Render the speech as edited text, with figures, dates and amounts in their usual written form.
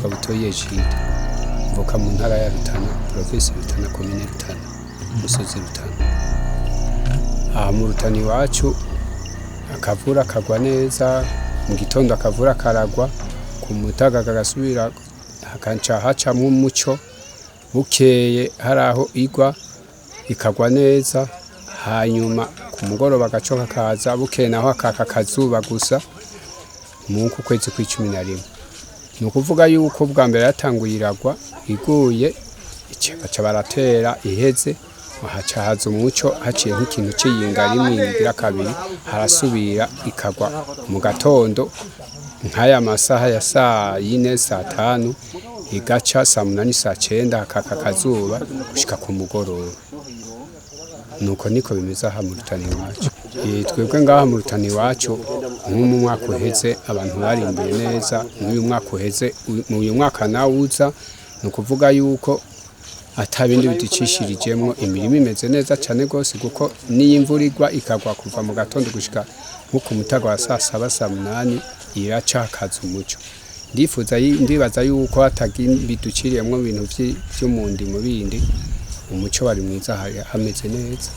nitwa Butoyi Egide mvuka mu ntara ya Rutana province Rutana komine Rutana umusozi Rutana. Aha mu Rutana iwacu akavura kagwa neza, mu gitondo akavura karagwa, ku mutaga kagasubira hakanca hacamwo umuco, bukeye haraho igwa ikagwa neza, hanyuma ku mugoroba agaco kakaza, bukeye naho akaka kazuba gusa muku kwezi kwa11. Ni ukuvuga yuko bwa mbere yatanguye iragwa, iguye baca baratera iheze, haca haza umuco, haciye nk'ikintu c'iyinga rimwe igira kabiri, harasubira ikagwa mu gatondo nk'aya masaha ya saa 4 saa 5, igaca saa 8 saa 9 hakaka kazuba gushika ku mugoroba. Nuko niko bimeze aha mu Rutana iwacu. Twebwe ngaha mu Rutana iwacu mu mwaka uheze abantu barimbuye neza, n'uyu mwaka uheze, uyu mwaka nawuza, ni ukuvuga yuko atabindi biducishirijemwo, imirimo imeze neza cane gose, kuko niyo imvura igwa ikagwa kuva mu gatondo gushika nko ku mutaga wa saa 7 saa 8 iraca hakaza umuco. Ndibaza yuko biduciriyemwo ibintu vyo mu ndimo bindi, umuco wari mwiza, hameze neza.